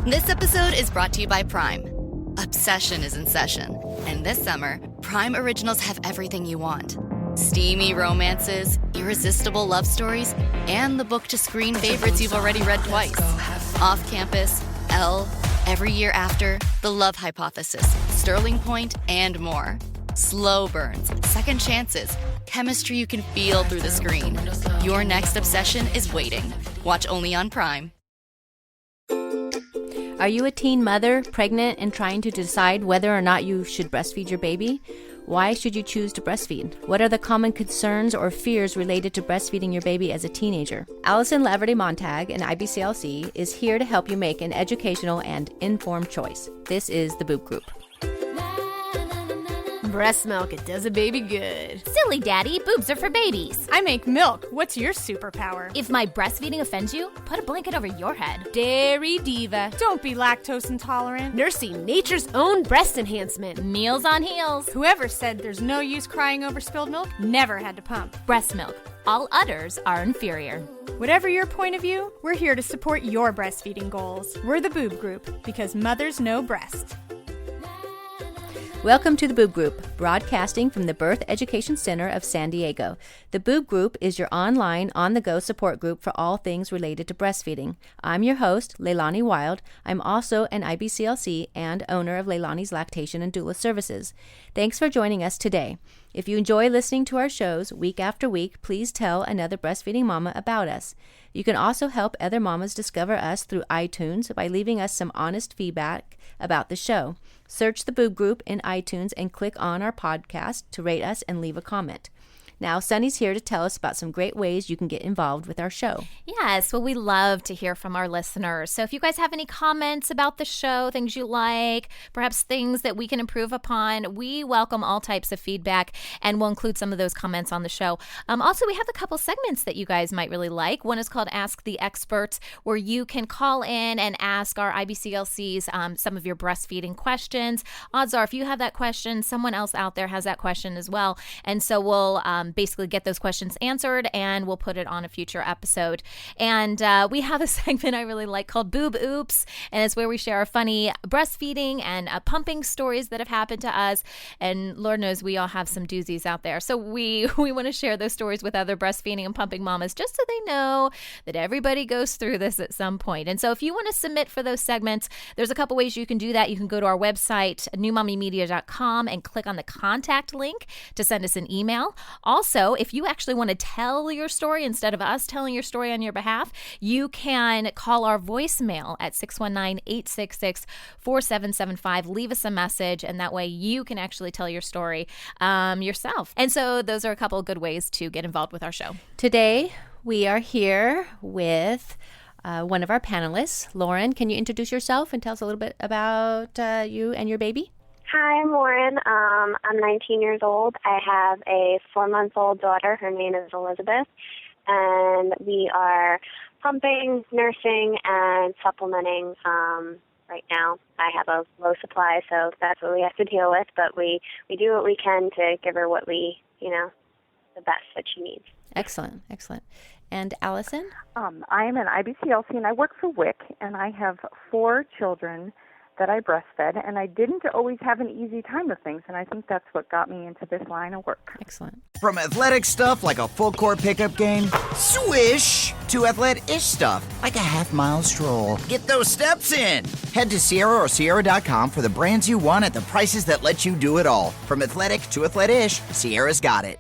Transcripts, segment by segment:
This episode is brought to you by Prime. Obsession is in session, and this summer, Prime Originals have everything you want. Steamy romances, irresistible love stories, and the book-to-screen favorites you've already read twice. Off Campus, Elle, Every Year After, The Love Hypothesis, Sterling Point, and more. Slow burns, second chances, chemistry you can feel through the screen. Your next obsession is waiting. Watch only on Prime. Are you a teen mother, pregnant, and trying to decide whether or not you should breastfeed your baby? Why should you choose to breastfeed? What are the common concerns or fears related to breastfeeding your baby as a teenager? Allison Laverty-Montag, an IBCLC, is here to help you make an educational and informed choice. This is the Boob Group. Breast milk, it does a baby good. Silly daddy, boobs are for babies. I make milk. What's your superpower? If my breastfeeding offends you, put a blanket over your head. Dairy diva. Don't be lactose intolerant. Nursing nature's own breast enhancement. Meals on heels. Whoever said there's no use crying over spilled milk never had to pump. Breast milk. All udders are inferior. Whatever your point of view, we're here to support your breastfeeding goals. We're the Boob Group, because mothers know breast. Welcome to the Boob Group, broadcasting from the Birth Education Center of San Diego. The Boob Group is your online, on-the-go support group for all things related to breastfeeding. I'm your host, Leilani Wild. I'm also an IBCLC and owner of Leilani's Lactation and Doula Services. Thanks for joining us today. If you enjoy listening to our shows week after week, please tell another breastfeeding mama about us. You can also help other mamas discover us through iTunes by leaving us some honest feedback about the show. Search the Boob Group in iTunes and click on our podcast to rate us and leave a comment. Now, Sunny's here to tell us about some great ways you can get involved with our show. Yes, well, we love to hear from our listeners. So if you guys have any comments about the show, things you like, perhaps things that we can improve upon, we welcome all types of feedback, and we'll include some of those comments on the show. Also, we have a couple segments that you guys might really like. One is called Ask the Experts, where you can call in and ask our IBCLCs some of your breastfeeding questions. Odds are, if you have that question, someone else out there has that question as well. And so we'll basically get those questions answered, and we'll put it on a future episode. And we have a segment I really like called Boob Oops, and it's where we share our funny breastfeeding and pumping stories that have happened to us. And Lord knows we all have some doozies out there. So we want to share those stories with other breastfeeding and pumping mamas, just so they know that everybody goes through this at some point. And so if you want to submit for those segments, there's a couple ways you can do that. You can go to our website, newmommymedia.com, and click on the contact link to send us an email. Also, if you actually want to tell your story instead of us telling your story on your behalf, you can call our voicemail at 619-866-4775. Leave us a message, and that way you can actually tell your story yourself. And so those are a couple of good ways to get involved with our show. Today, we are here with one of our panelists. Lauren, can you introduce yourself and tell us a little bit about you and your baby? Hi, I'm Lauren. I'm 19 years old. I have a 4-month-old daughter. Her name is Elizabeth, and we are pumping, nursing, and supplementing right now. I have a low supply, so that's what we have to deal with, but we do what we can to give her what the best that she needs. Excellent. And Allison? I am an IBCLC, and I work for WIC, and I have 4 children that I breastfed, and I didn't always have an easy time with things, and I think that's what got me into this line of work. Excellent. From athletic stuff like a full-court pickup game, swish, to athlete-ish stuff like a half-mile stroll. Get those steps in. Head to Sierra or Sierra.com for the brands you want at the prices that let you do it all. From athletic to athlete-ish, Sierra's got it.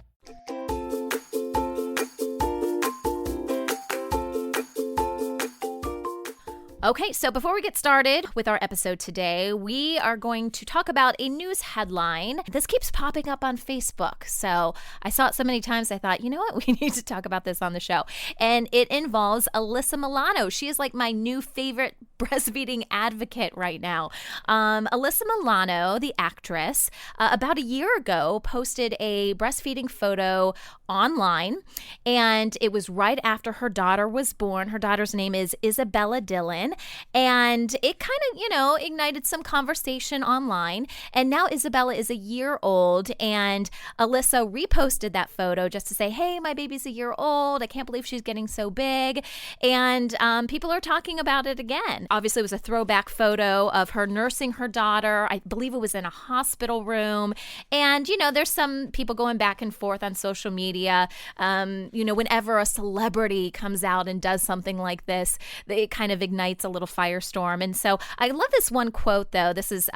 Okay, so before we get started with our episode today, we are going to talk about a news headline. This keeps popping up on Facebook. So I saw it so many times, I thought, you know what? We need to talk about this on the show. And it involves Alyssa Milano. She is like my new favorite breastfeeding advocate right now. Alyssa Milano, the actress, about a year ago posted a breastfeeding photo online, and it was right after her daughter was born. Her daughter's name is Isabella Dillon, and it kind of, ignited some conversation online. And now Isabella is a year old, and Alyssa reposted that photo just to say, hey, my baby's a year old. I can't believe she's getting so big. And people are talking about it again. Obviously, it was a throwback photo of her nursing her daughter. I believe it was in a hospital room. And, there's some people going back and forth on social media. Whenever a celebrity comes out and does something like this, it kind of ignites a little firestorm. And so I love this one quote, though. This is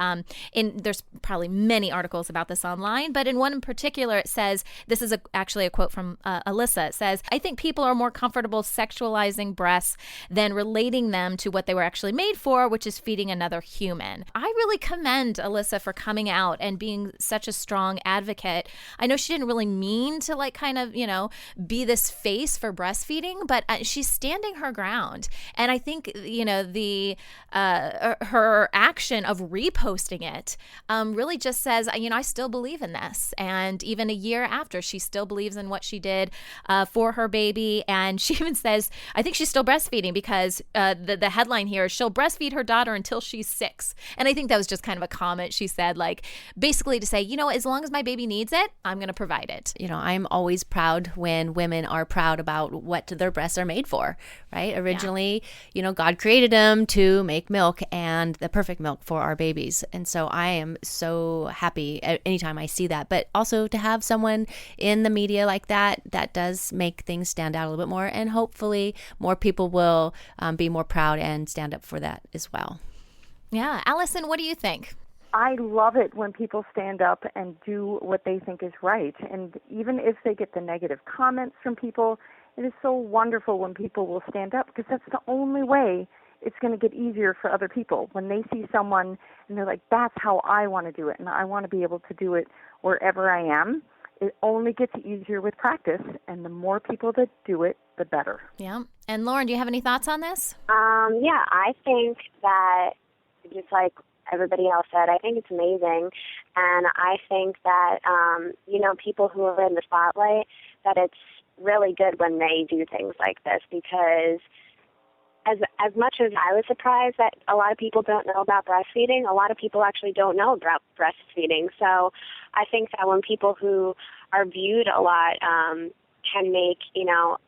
there's probably many articles about this online, but in one in particular, it says, this is actually a quote from Alyssa. It says, I think people are more comfortable sexualizing breasts than relating them to what they were actually made for, which is feeding another human. I really commend Alyssa for coming out and being such a strong advocate. I know she didn't really mean to be this face for breastfeeding, but she's standing her ground. And I think, her action of reposting it really just says, I still believe in this. And even a year after, she still believes in what she did for her baby. And she even says, I think she's still breastfeeding because the headline here is, she'll breastfeed her daughter until she's 6. And I think that was just kind of a comment she said, basically to say, as long as my baby needs it, I'm going to provide it. I'm always proud when women are proud about what their breasts are made for, right? Originally, God created them to make milk, and the perfect milk for our babies. And so I am so happy anytime I see that. But also to have someone in the media like that does make things stand out a little bit more. And hopefully more people will be more proud and stand up for that as well. Yeah. Allison, what do you think? I love it when people stand up and do what they think is right. And even if they get the negative comments from people, it is so wonderful when people will stand up, because that's the only way it's going to get easier for other people. When they see someone and they're like, that's how I want to do it, and I want to be able to do it wherever I am, it only gets easier with practice. And the more people that do it, the better. Yeah. And Lauren, do you have any thoughts on this? Yeah, I think that just like everybody else said, I think it's amazing. And I think that, people who are in the spotlight, that it's really good when they do things like this, because as much as I was surprised that a lot of people don't know about breastfeeding, a lot of people actually don't know about breastfeeding. So I think that when people who are viewed a lot can make,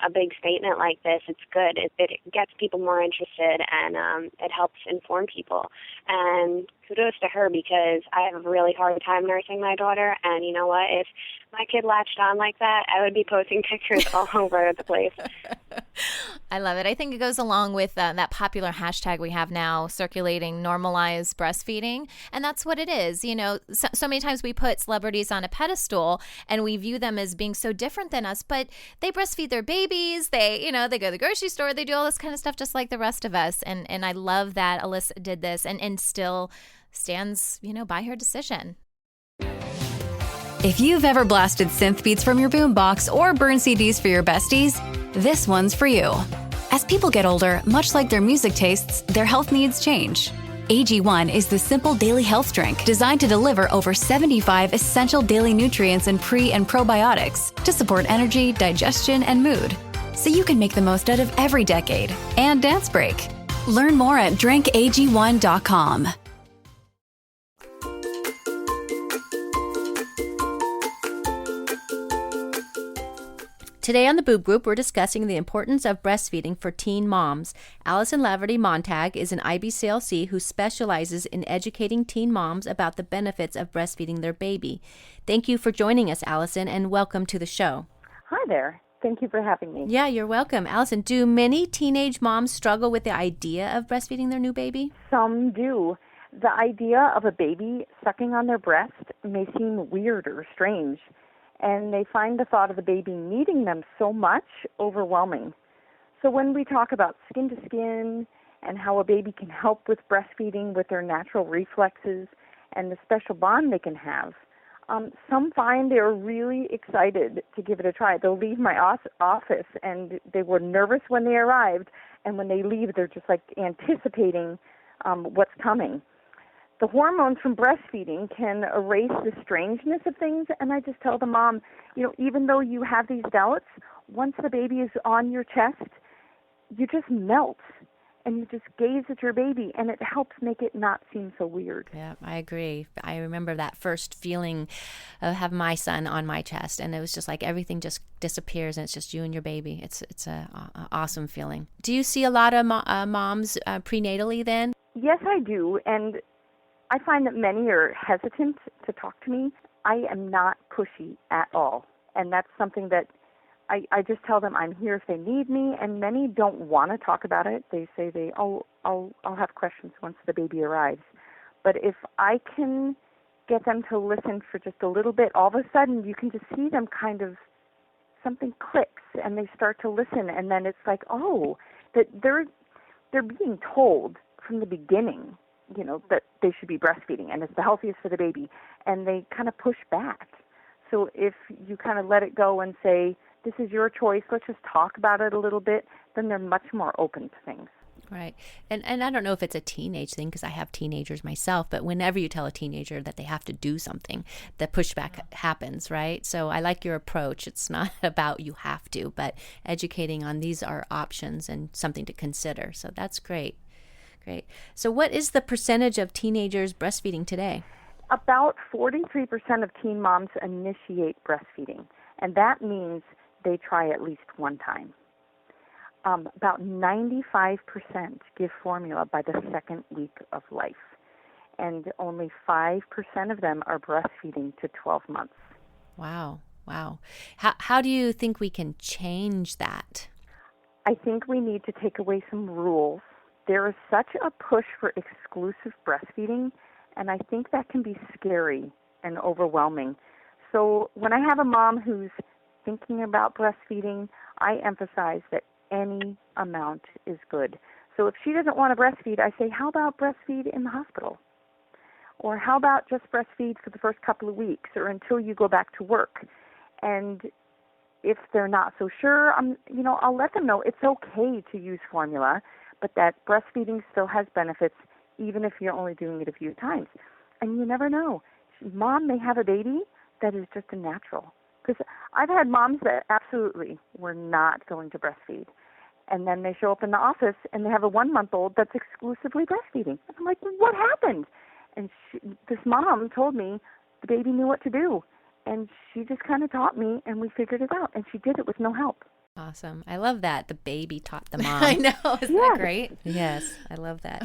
a big statement like this, it's good. It gets people more interested, and it helps inform people. And kudos to her, because I have a really hard time nursing my daughter. And you know what? If my kid latched on like that, I would be posting pictures all over the place. I love it. I think it goes along with that popular hashtag we have now circulating, normalize breastfeeding. And that's what it is. So many times we put celebrities on a pedestal and we view them as being so different than us, but they breastfeed their babies. They go to the grocery store. They do all this kind of stuff just like the rest of us. And I love that Alyssa did this and still stands, by her decision. If you've ever blasted synth beats from your boombox or burned CDs for your besties, this one's for you. As people get older, much like their music tastes, their health needs change. AG1 is the simple daily health drink designed to deliver over 75 essential daily nutrients and pre- and probiotics to support energy, digestion, and mood, so you can make the most out of every decade and dance break. Learn more at drinkag1.com. Today on the Boob Group, we're discussing the importance of breastfeeding for teen moms. Allison Laverty Montag is an IBCLC who specializes in educating teen moms about the benefits of breastfeeding their baby. Thank you for joining us, Allison, and welcome to the show. Hi there. Thank you for having me. Yeah, you're welcome. Allison, do many teenage moms struggle with the idea of breastfeeding their new baby? Some do. The idea of a baby sucking on their breast may seem weird or strange, and they find the thought of the baby needing them so much overwhelming. So when we talk about skin to skin and how a baby can help with breastfeeding with their natural reflexes and the special bond they can have, some find they're really excited to give it a try. They'll leave my office and they were nervous when they arrived, and when they leave, they're just like anticipating what's coming. The hormones from breastfeeding can erase the strangeness of things, and I just tell the mom, even though you have these doubts, once the baby is on your chest, you just melt, and you just gaze at your baby, and it helps make it not seem so weird. Yeah, I agree. I remember that first feeling of having my son on my chest, and it was just like everything just disappears, and it's just you and your baby. It's a awesome feeling. Do you see a lot of moms prenatally then? Yes, I do, and I find that many are hesitant to talk to me. I am not pushy at all, and that's something that I just tell them I'm here if they need me, and many don't want to talk about it. They say I'll have questions once the baby arrives. But if I can get them to listen for just a little bit, all of a sudden you can just see them kind of, something clicks, and they start to listen, and then it's like, oh, that they're being told from the beginning, that they should be breastfeeding and it's the healthiest for the baby, and they kind of push back. So if you kind of let it go and say, this is your choice, let's just talk about it a little bit, then they're much more open to things. Right. And I don't know if it's a teenage thing, because I have teenagers myself, but whenever you tell a teenager that they have to do something, the pushback happens, right? So I like your approach. It's not about you have to, but educating on these are options and something to consider. So that's great. Great. So what is the percentage of teenagers breastfeeding today? About 43% of teen moms initiate breastfeeding, and that means they try at least one time. About 95% give formula by the second week of life, and only 5% of them are breastfeeding to 12 months. Wow. How do you think we can change that? I think we need to take away some rules. There is such a push for exclusive breastfeeding, and I think that can be scary and overwhelming. So when I have a mom who's thinking about breastfeeding, I emphasize that any amount is good. So if she doesn't want to breastfeed, I say, how about breastfeed in the hospital? Or how about just breastfeed for the first couple of weeks or until you go back to work? And if they're not so sure, I'll let them know it's okay to use formula, but that breastfeeding still has benefits even if you're only doing it a few times. And you never know. Mom may have a baby that is just a natural. Because I've had moms that absolutely were not going to breastfeed. And then they show up in the office and they have a 1-month-old that's exclusively breastfeeding. And I'm like, what happened? And this mom told me the baby knew what to do. And she just kind of taught me, and we figured it out. And she did it with no help. Awesome. I love that. The baby taught the mom. I know. Isn't that great? Yes, I love that.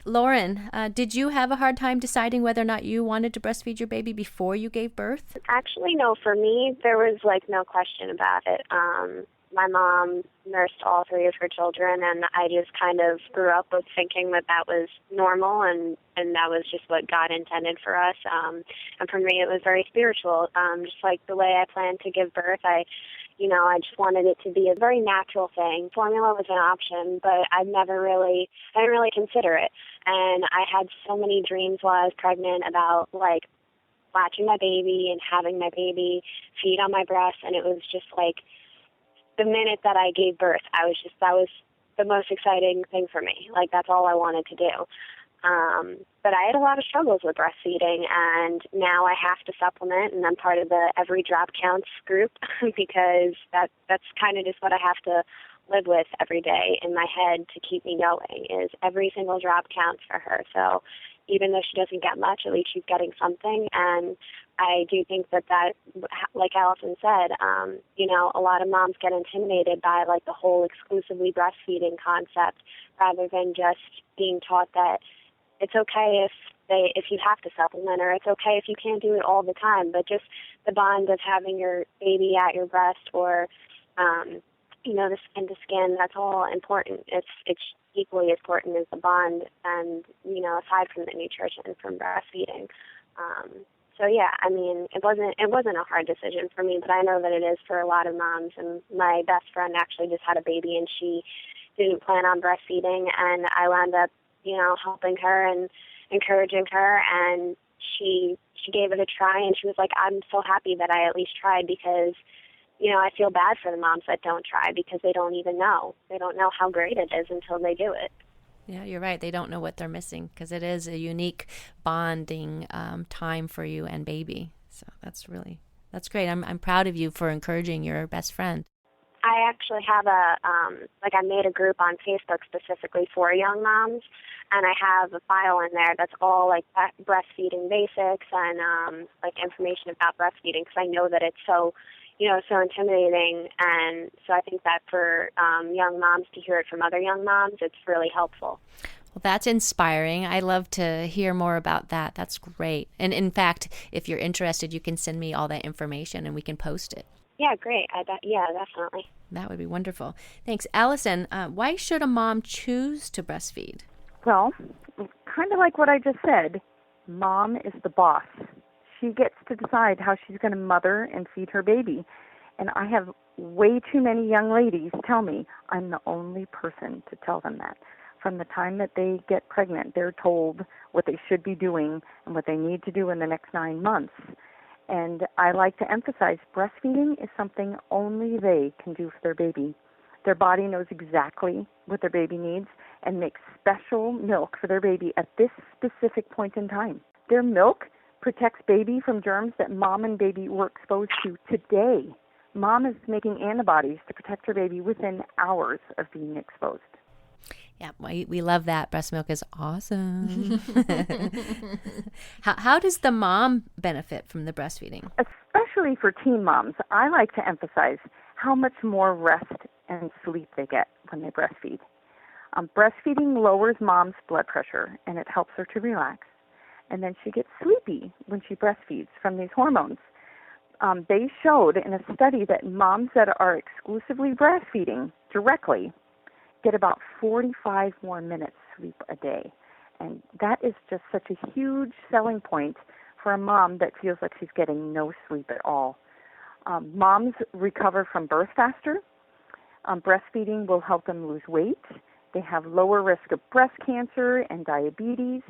Lauren, did you have a hard time deciding whether or not you wanted to breastfeed your baby before you gave birth? Actually, no. For me, there was no question about it. My mom nursed all 3 of her children, and I just kind of grew up with thinking that was normal, and that was just what God intended for us. And for me, it was very spiritual. Just like the way I planned to give birth, I just wanted it to be a very natural thing. Formula was an option, but I didn't really consider it. And I had so many dreams while I was pregnant about latching my baby and having my baby feed on my breast, and it was just the minute that I gave birth, that was the most exciting thing for me. That's all I wanted to do. But I had a lot of struggles with breastfeeding, and now I have to supplement, and I'm part of the Every Drop Counts group because that's kind of just what I have to live with every day in my head to keep me going, is every single drop counts for her. So even though she doesn't get much, at least she's getting something. And I do think that, like Allison said, a lot of moms get intimidated by the whole exclusively breastfeeding concept rather than just being taught that it's okay if you have to supplement, or it's okay if you can't do it all the time, but just the bond of having your baby at your breast, or the skin to skin, that's all important. It's equally as important as the bond, and aside from the nutrition from breastfeeding. So yeah, it wasn't a hard decision for me, but I know that it is for a lot of moms. And my best friend actually just had a baby, and she didn't plan on breastfeeding, and I wound up helping her and encouraging her, and she gave it a try, and she was like, I'm so happy that I at least tried, because I feel bad for the moms that don't try, because they don't even know. They don't know how great it is until they do it. Yeah, you're right. They don't know what they're missing, because it is a unique bonding time for you and baby. So that's great. I'm proud of you for encouraging your best friend. I actually have I made a group on Facebook specifically for young moms, and I have a file in there that's all like breastfeeding basics and like information about breastfeeding, because I know that it's so intimidating, and so I think that for young moms to hear it from other young moms, it's really helpful. Well, that's inspiring. I love to hear more about that. That's great. And in fact, if you're interested, you can send me all that information and we can post it. Yeah, great. Yeah, definitely. That would be wonderful. Thanks. Allison, why should a mom choose to breastfeed? Well, kind of like what I just said, mom is the boss. She gets to decide how she's going to mother and feed her baby. And I have way too many young ladies tell me I'm the only person to tell them that. From the time that they get pregnant, they're told what they should be doing and what they need to do in the next 9 months. And I like to emphasize breastfeeding is something only they can do for their baby. Their body knows exactly what their baby needs and makes special milk for their baby at this specific point in time. Their milk protects baby from germs that mom and baby were exposed to today. Mom is making antibodies to protect her baby within hours of being exposed. Yeah, we love that. Breast milk is awesome. How does the mom benefit from the breastfeeding? Especially for teen moms, I like to emphasize how much more rest and sleep they get when they breastfeed. Breastfeeding lowers mom's blood pressure, and it helps her to relax. And then she gets sleepy when she breastfeeds from these hormones. They showed in a study that moms that are exclusively breastfeeding directly get about 45 more minutes sleep a day. And that is just such a huge selling point for a mom that feels like she's getting no sleep at all. Moms recover from birth faster. Breastfeeding will help them lose weight. They have lower risk of breast cancer and diabetes.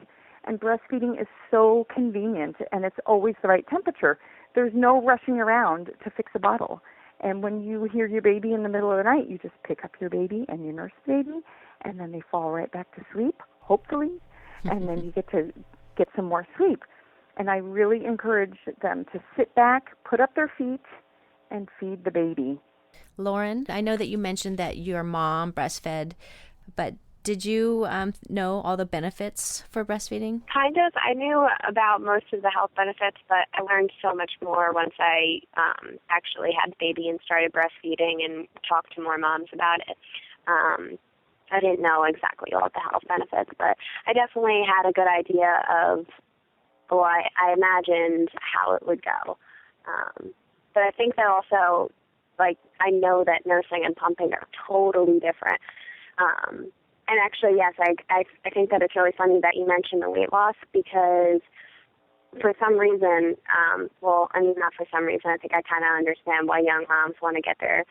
And breastfeeding is so convenient, and it's always the right temperature. There's no rushing around to fix a bottle. And when you hear your baby in the middle of the night, you just pick up your baby and you nurse the baby, and then they fall right back to sleep, hopefully, and then you get to get some more sleep. And I really encourage them to sit back, put up their feet, and feed the baby. Lauren, I know that you mentioned that your mom breastfed, but did you know all the benefits for breastfeeding? Kind of. I knew about most of the health benefits, but I learned so much more once I actually had the baby and started breastfeeding and talked to more moms about it. I didn't know exactly all the health benefits, but I definitely had a good idea of, I imagined how it would go. But I think that also, I know that nursing and pumping are totally different. And actually, yes, I think that it's really funny that you mentioned the weight loss, because for some reason, not for some reason, I think I kind of understand why young moms want to get their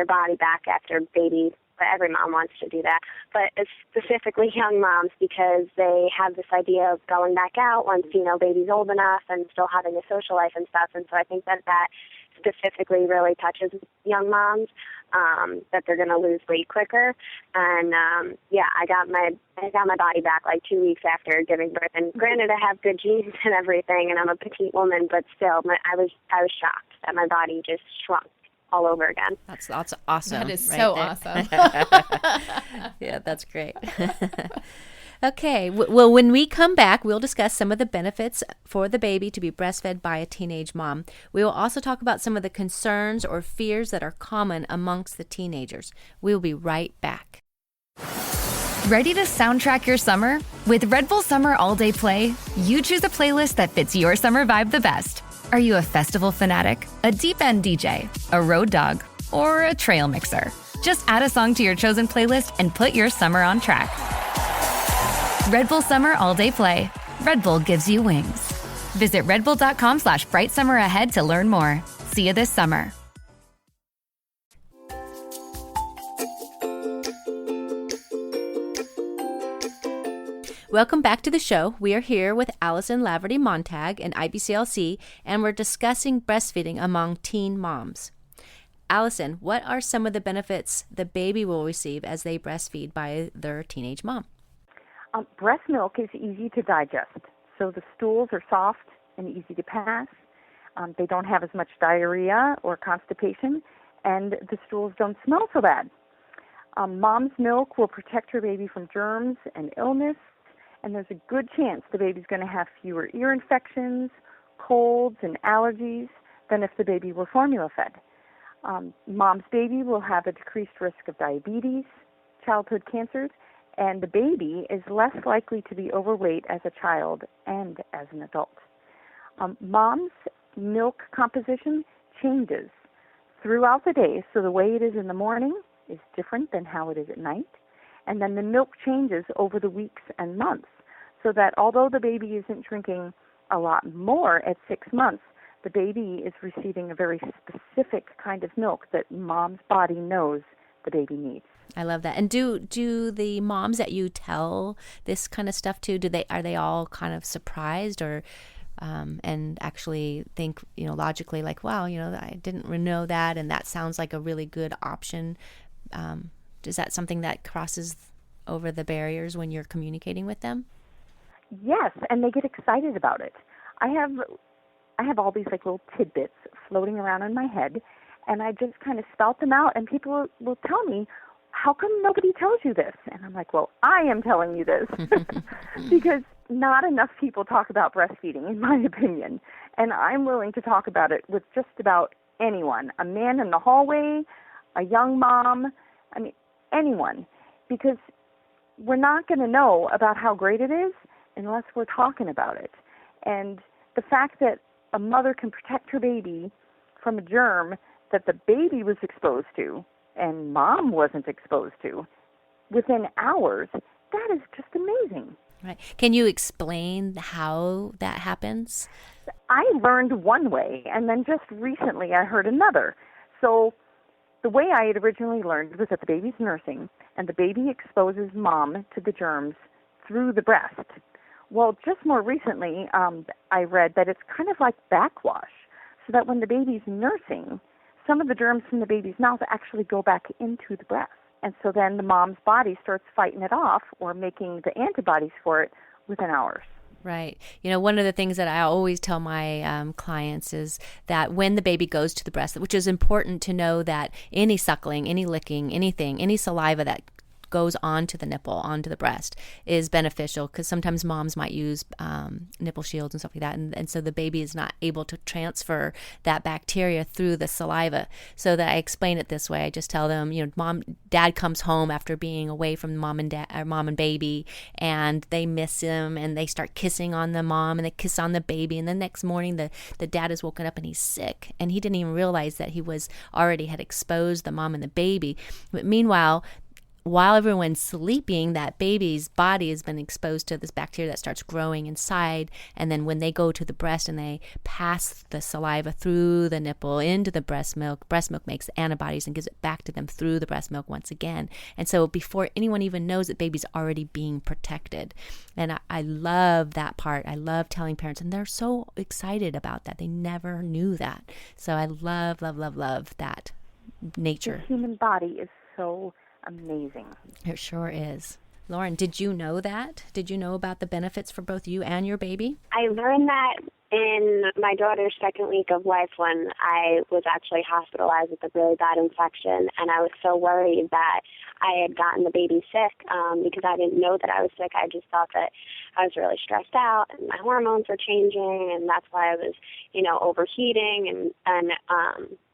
body back after baby, but every mom wants to do that. But it's specifically young moms, because they have this idea of going back out once, baby's old enough and still having a social life and stuff. And so I think that specifically really touches young moms, that they're going to lose weight quicker. And I got my body back 2 weeks after giving birth. And granted, I have good genes and everything, and I'm a petite woman, but still, I was shocked that my body just shrunk all over again. That's awesome. That is right so there. awesome. Yeah, that's great. Okay, well, when we come back, we'll discuss some of the benefits for the baby to be breastfed by a teenage mom. We will also talk about some of the concerns or fears that are common amongst the teenagers. We'll be right back. Ready to soundtrack your summer? With Red Bull Summer All Day Play, you choose a playlist that fits your summer vibe the best. Are you a festival fanatic, a deep end DJ, a road dog, or a trail mixer? Just add a song to your chosen playlist and put your summer on track. Red Bull Summer All Day Play. Red Bull gives you wings. Visit redbull.com/brightsummer ahead to learn more. See you this summer. Welcome back to the show. We are here with Allison Laverty-Montag and IBCLC, and we're discussing breastfeeding among teen moms. Allison, what are some of the benefits the baby will receive as they breastfeed by their teenage mom? Breast milk is easy to digest, so the stools are soft and easy to pass. They don't have as much diarrhea or constipation, and the stools don't smell so bad. Mom's milk will protect her baby from germs and illness, and there's a good chance the baby's going to have fewer ear infections, colds, and allergies than if the baby were formula fed. Mom's baby will have a decreased risk of diabetes, childhood cancers, and the baby is less likely to be overweight as a child and as an adult. Mom's milk composition changes throughout the day, so the way it is in the morning is different than how it is at night, and then the milk changes over the weeks and months, so that although the baby isn't drinking a lot more at 6 months, the baby is receiving a very specific kind of milk that mom's body knows the baby needs. I love that. And do the moms that you tell this kind of stuff to, are they all kind of surprised or and actually think, logically like, wow, I didn't know that, and that sounds like a really good option? Is that something that crosses over the barriers when you're communicating with them? Yes, and they get excited about it. I have all these like little tidbits floating around in my head, and I just kind of spout them out, and people will tell me, how come nobody tells you this? And I'm like, well, I am telling you this because not enough people talk about breastfeeding, in my opinion, and I'm willing to talk about it with just about anyone, a man in the hallway, a young mom, anyone, because we're not going to know about how great it is unless we're talking about it. And the fact that a mother can protect her baby from a germ that the baby was exposed to and mom wasn't exposed to within hours, that is just amazing. Right. Can you explain how that happens? I learned one way, and then just recently I heard another. So the way I had originally learned was that the baby's nursing, and the baby exposes mom to the germs through the breast. Well, just more recently, I read that it's kind of like backwash, so that when the baby's nursing, some of the germs from the baby's mouth actually go back into the breast. And so then the mom's body starts fighting it off or making the antibodies for it within hours. Right. One of the things that I always tell my clients is that when the baby goes to the breast, which is important to know that any suckling, any licking, anything, any saliva that goes onto the nipple, onto the breast, is beneficial, because sometimes moms might use nipple shields and stuff like that, and so the baby is not able to transfer that bacteria through the saliva. So that I explain it this way. I just tell them, dad comes home after being away from mom and baby, and they miss him, and they start kissing on the mom, and they kiss on the baby, and the next morning the dad is woken up and he's sick, and he didn't even realize that he was already had exposed the mom and the baby. But meanwhile, while everyone's sleeping, that baby's body has been exposed to this bacteria that starts growing inside. And then when they go to the breast and they pass the saliva through the nipple into the breast milk makes antibodies and gives it back to them through the breast milk once again. And so before anyone even knows it, baby's already being protected. And I love that part. I love telling parents, and they're so excited about that. They never knew that. So I love, love, love, love that nature. The human body is so amazing. It sure is. Lauren, did you know that? Did you know about the benefits for both you and your baby? I learned that in my daughter's second week of life when I was actually hospitalized with a really bad infection, and I was so worried that I had gotten the baby sick because I didn't know that I was sick. I just thought that I was really stressed out and my hormones were changing, and that's why I was, overheating and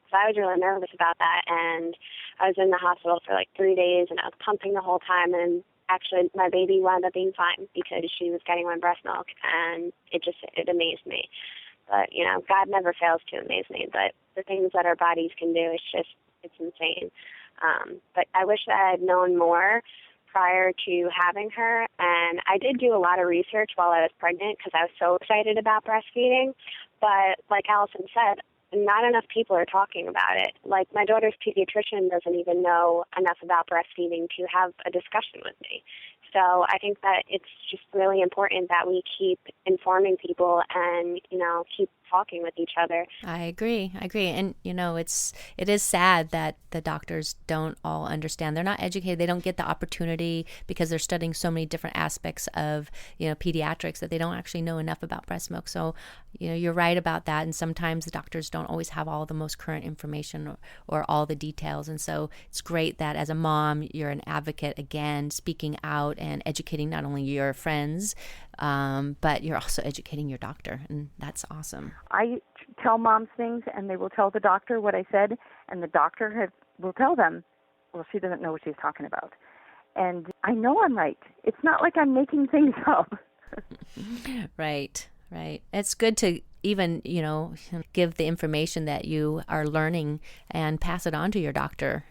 so I was really nervous about that, and I was in the hospital for like 3 days, and I was pumping the whole time, and actually my baby wound up being fine because she was getting my breast milk, and it amazed me. But, God never fails to amaze me, but the things that our bodies can do, it's insane. But I wish that I had known more prior to having her, and I did do a lot of research while I was pregnant because I was so excited about breastfeeding, but like Allison said, not enough people are talking about it. Like, my daughter's pediatrician doesn't even know enough about breastfeeding to have a discussion with me. So I think that it's just really important that we keep informing people and, keep talking with each other. I agree. And, it is sad that the doctors don't all understand. They're not educated. They don't get the opportunity because they're studying so many different aspects of, pediatrics that they don't actually know enough about breast milk. So, you're right about that. And sometimes the doctors don't always have all the most current information or all the details. And so it's great that as a mom, you're an advocate, again, speaking out and educating not only your friends, but you're also educating your doctor. And that's awesome. I tell moms things, and they will tell the doctor what I said, and the doctor will tell them, well, she doesn't know what she's talking about. And I know I'm right. It's not like I'm making things up. Right. It's good to even, give the information that you are learning and pass it on to your doctor,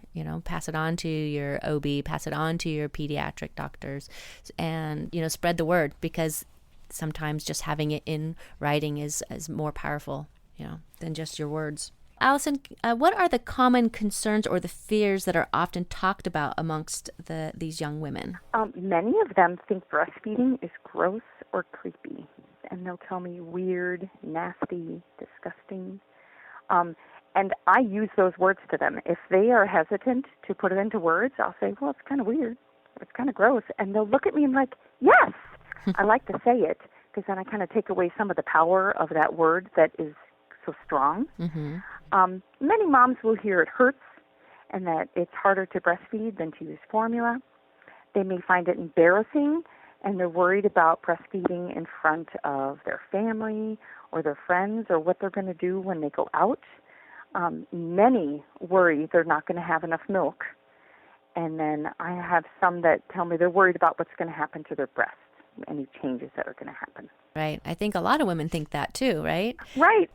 pass it on to your OB, pass it on to your pediatric doctors, and, spread the word, because sometimes just having it in writing is more powerful, than just your words. Allison, what are the common concerns or the fears that are often talked about amongst these young women? Many of them think breastfeeding is gross or creepy, and they'll tell me weird, nasty, disgusting. And I use those words to them. If they are hesitant to put it into words, I'll say, well, it's kind of weird, it's kind of gross. And they'll look at me and like, yes! I like to say it, because then I kind of take away some of the power of that word that is so strong. Mm-hmm. Many moms will hear it hurts and that it's harder to breastfeed than to use formula. They may find it embarrassing, and they're worried about breastfeeding in front of their family or their friends, or what they're going to do when they go out. Many worry they're not going to have enough milk. And then I have some that tell me they're worried about what's going to happen to their breasts, any changes that are going to happen. Right. I think a lot of women think that too, right? Right.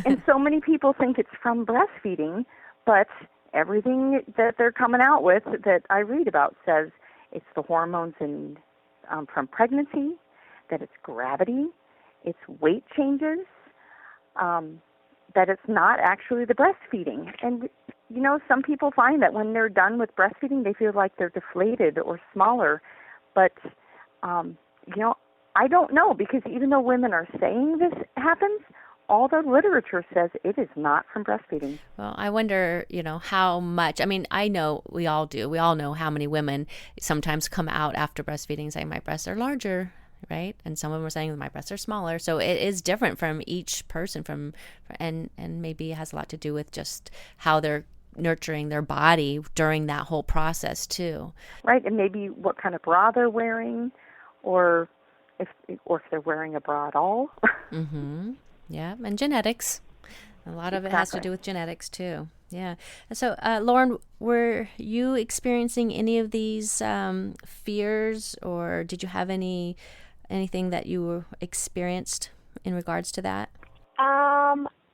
And so many people think it's from breastfeeding, but everything that they're coming out with that I read about says it's the hormones from pregnancy, that it's gravity, it's weight changes, that it's not actually the breastfeeding. And, some people find that when they're done with breastfeeding, they feel like they're deflated or smaller. But, I don't know, because even though women are saying this happens, all the literature says it is not from breastfeeding. Well, I wonder, how much. I mean, I know we all do. We all know how many women sometimes come out after breastfeeding saying my breasts are larger, right? And some of them are saying my breasts are smaller. So it is different from each person, and maybe it has a lot to do with just how they're nurturing their body during that whole process too. Right, and maybe what kind of bra they're wearing, or if they're wearing a bra at all. Mm-hmm. Yeah, and genetics. A lot of it has to do with genetics too. Yeah. So, Lauren, were you experiencing any of these fears, or did you have anything that you experienced in regards to that?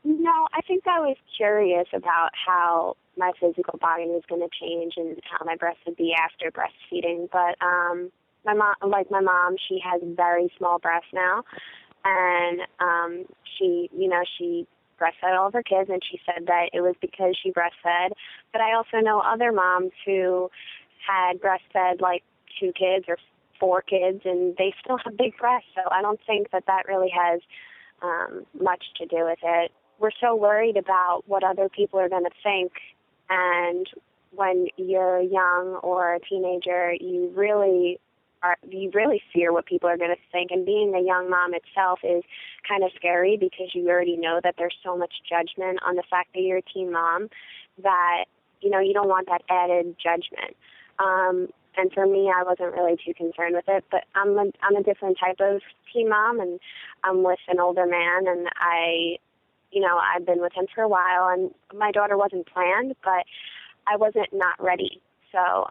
No, I think I was curious about how my physical body was going to change and how my breasts would be after breastfeeding. But my mom, she has very small breasts now. And she breastfed all of her kids, and she said that it was because she breastfed. But I also know other moms who had breastfed like 2 kids or 4 kids, and they still have big breasts. So I don't think that really has much to do with it. We're so worried about what other people are going to think, and when you're young or a teenager, you really fear what people are going to think. And being a young mom itself is kind of scary, because you already know that there's so much judgment on the fact that you're a teen mom that, you don't want that added judgment. And for me, I wasn't really too concerned with it, but I'm a different type of teen mom, and I'm with an older man, and I've been with him for a while, and my daughter wasn't planned, but I wasn't not ready. So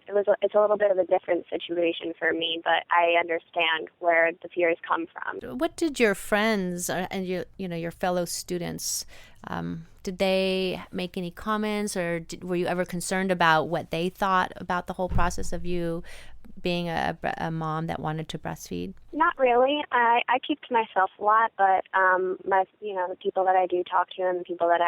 it's a little bit of a different situation for me, but I understand where the fears come from. What did your friends and your fellow students, did they make any comments, or were you ever concerned about what they thought about the whole process of you being a mom that wanted to breastfeed? Not really. I keep to myself a lot, but the people that I do talk to and the people that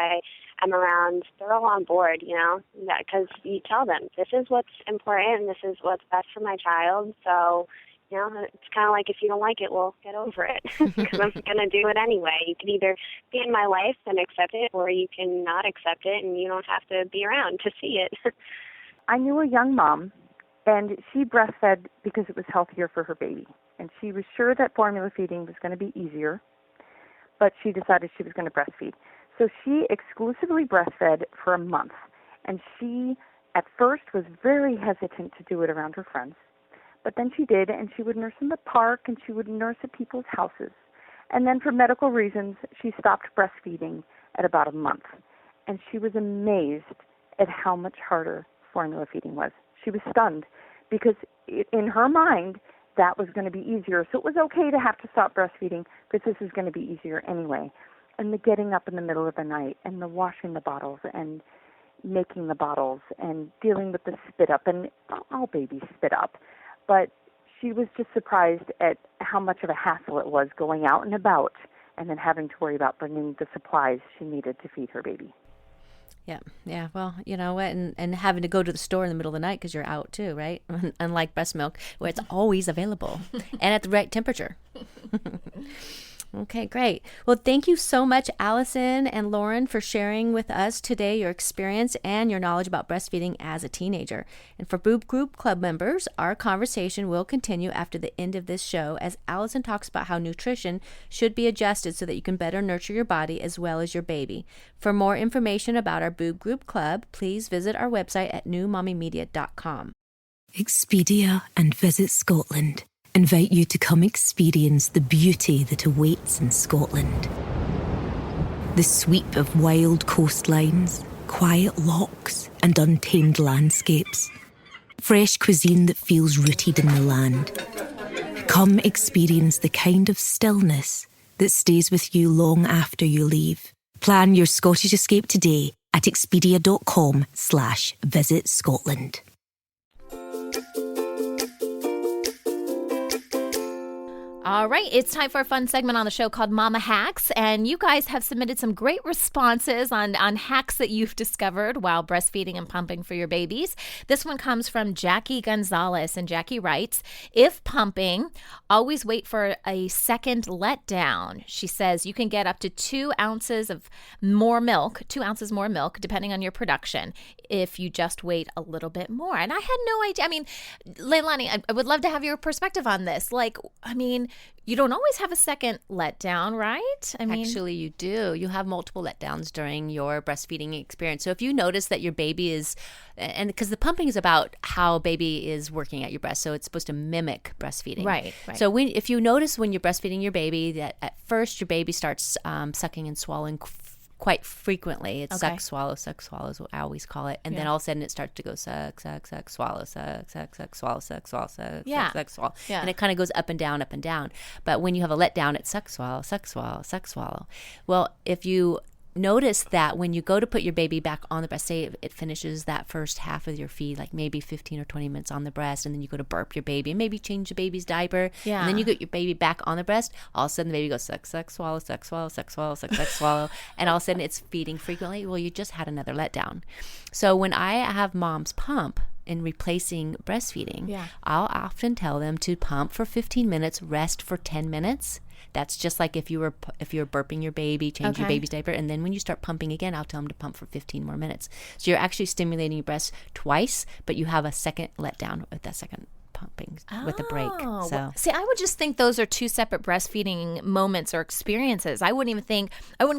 I'm around, they're all on board, because you tell them this is what's important and this is what's best for my child. So, It's kind of like, if you don't like it, well, get over it, because I'm going to do it anyway. You can either be in my life and accept it, or you can not accept it, and you don't have to be around to see it. I knew a young mom, and she breastfed because it was healthier for her baby. And she was sure that formula feeding was going to be easier, but she decided she was going to breastfeed. So she exclusively breastfed for a month. And she, at first, was very hesitant to do it around her friends. But then she did, and she would nurse in the park, and she would nurse at people's houses. And then for medical reasons, she stopped breastfeeding at about a month. And she was amazed at how much harder formula feeding was. She was stunned because in her mind, that was going to be easier. So it was okay to have to stop breastfeeding because this is going to be easier anyway. And the getting up in the middle of the night and the washing the bottles and making the bottles and dealing with the spit up, and all babies spit up. But she was just surprised at how much of a hassle it was going out and about and then having to worry about bringing the supplies she needed to feed her baby. Yeah. Well, you know what? And having to go to the store in the middle of the night because you're out too, right? Unlike breast milk, where it's always available and at the right temperature. Okay, great. Well, thank you so much, Allison and Lauren, for sharing with us today your experience and your knowledge about breastfeeding as a teenager. And for Boob Group Club members, our conversation will continue after the end of this show as Allison talks about how nutrition should be adjusted so that you can better nurture your body as well as your baby. For more information about our Boob Group Club, please visit our website at newmommymedia.com. Expedia and Visit Scotland invite you to come experience the beauty that awaits in Scotland. The sweep of wild coastlines, quiet lochs, and untamed landscapes. Fresh cuisine that feels rooted in the land. Come experience the kind of stillness that stays with you long after you leave. Plan your Scottish escape today at expedia.com/Visit Scotland. All right, it's time for a fun segment on the show called Mama Hacks, and you guys have submitted some great responses on hacks that you've discovered while breastfeeding and pumping for your babies. This one comes from Jackie Gonzalez, and Jackie writes, if pumping, always wait for a second letdown. She says you can get up to 2 ounces more milk, depending on your production, if you just wait a little bit more. And I had no idea. I mean, Leilani, I would love to have your perspective on this. You don't always have a second letdown, right? Actually, you do. You have multiple letdowns during your breastfeeding experience. So if you notice that your baby is, and because the pumping is about how baby is working at your breast, so it's supposed to mimic breastfeeding. Right. So if you notice when you're breastfeeding your baby that at first your baby starts sucking and swallowing quite frequently. It's suck, swallow is what I always call it. And then all of a sudden it starts to go suck, suck, suck, swallow, suck, suck, suck, swallow, suck, swallow, suck, suck, swallow. Yeah. And it kind of goes up and down, up and down. But when you have a letdown, it's suck, swallow, suck, swallow, suck, swallow. Well, if you notice that when you go to put your baby back on the breast, say it finishes that first half of your feed, like maybe 15 or 20 minutes on the breast, and then you go to burp your baby and maybe change the baby's diaper, and then you get your baby back on the breast, all of a sudden the baby goes suck, suck, swallow, suck, swallow, suck, swallow, suck, suck, swallow, and all of a sudden it's feeding frequently. Well, you just had another letdown. So when I have moms pump in replacing breastfeeding, I'll often tell them to pump for 15 minutes, rest for 10 minutes. That's just like if you're burping your baby, change your baby's diaper, and then when you start pumping again, I'll tell them to pump for 15 more minutes. So you're actually stimulating your breast twice, but you have a second letdown with that second pumping with a break. So see, I would just think those are 2 separate breastfeeding moments or experiences. I wouldn't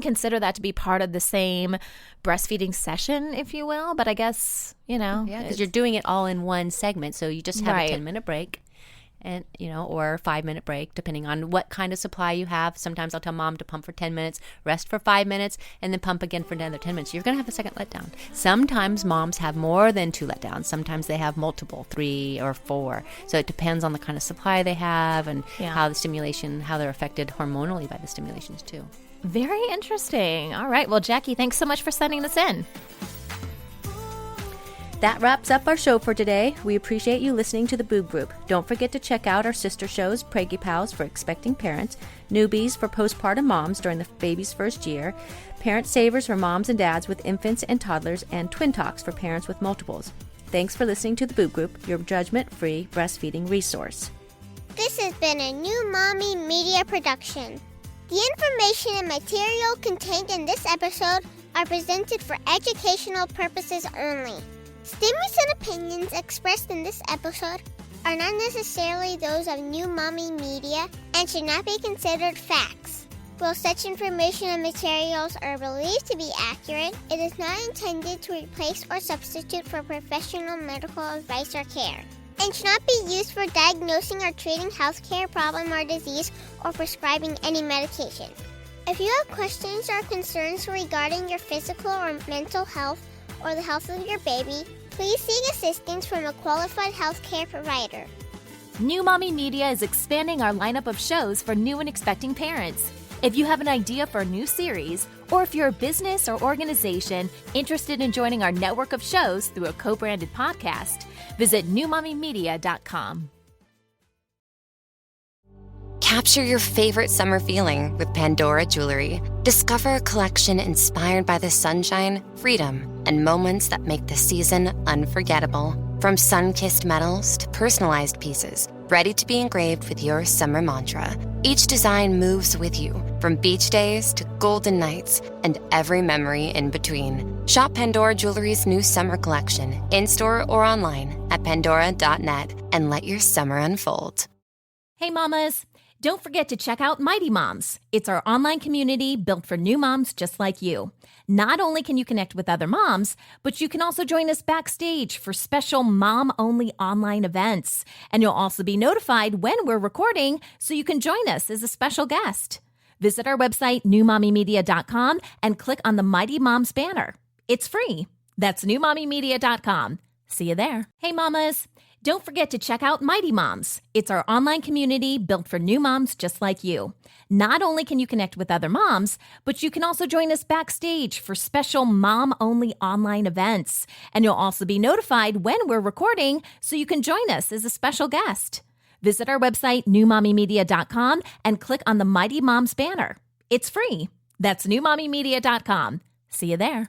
consider that to be part of the same breastfeeding session, if you will. But I guess, because you're doing it all in one segment. So you just have a 10-minute break. And, or a 5-minute break, depending on what kind of supply you have. Sometimes I'll tell mom to pump for 10 minutes, rest for 5 minutes, and then pump again for another 10 minutes. You're going to have a second letdown. Sometimes moms have more than 2 letdowns. Sometimes they have multiple, 3 or 4. So it depends on the kind of supply they have and how they're affected hormonally by the stimulations too. Very interesting. All right. Well, Jackie, thanks so much for sending this in. That wraps up our show for today. We appreciate you listening to the Boob Group. Don't forget to check out our sister shows, Preggy Pals for expecting parents, Newbies for postpartum moms during the baby's first year, Parent Savers for moms and dads with infants and toddlers, and Twin Talks for parents with multiples. Thanks for listening to the Boob Group, your judgment-free breastfeeding resource. This has been a New Mommy Media production. The information and material contained in this episode are presented for educational purposes only. Statements and opinions expressed in this episode are not necessarily those of New Mommy Media and should not be considered facts. While such information and materials are believed to be accurate, it is not intended to replace or substitute for professional medical advice or care, and should not be used for diagnosing or treating healthcare problem or disease or prescribing any medication. If you have questions or concerns regarding your physical or mental health or the health of your baby, please seek assistance from a qualified healthcare provider. New Mommy Media is expanding our lineup of shows for new and expecting parents. If you have an idea for a new series, or if you're a business or organization interested in joining our network of shows through a co-branded podcast, visit newmommymedia.com. Capture your favorite summer feeling with Pandora Jewelry. Discover a collection inspired by the sunshine, freedom, and moments that make the season unforgettable. From sun-kissed metals to personalized pieces, ready to be engraved with your summer mantra. Each design moves with you, from beach days to golden nights and every memory in between. Shop Pandora Jewelry's new summer collection, in-store or online at pandora.net, and let your summer unfold. Hey mamas, don't forget to check out Mighty Moms. It's our online community built for new moms just like you. Not only can you connect with other moms, but you can also join us backstage for special mom-only online events. And you'll also be notified when we're recording, so you can join us as a special guest. Visit our website, newmommymedia.com, and click on the Mighty Moms banner. It's free. That's newmommymedia.com. See you there. Hey mamas, don't forget to check out Mighty Moms. It's our online community built for new moms just like you. Not only can you connect with other moms, but you can also join us backstage for special mom-only online events. And you'll also be notified when we're recording, so you can join us as a special guest. Visit our website, newmommymedia.com, and click on the Mighty Moms banner. It's free. That's newmommymedia.com. See you there.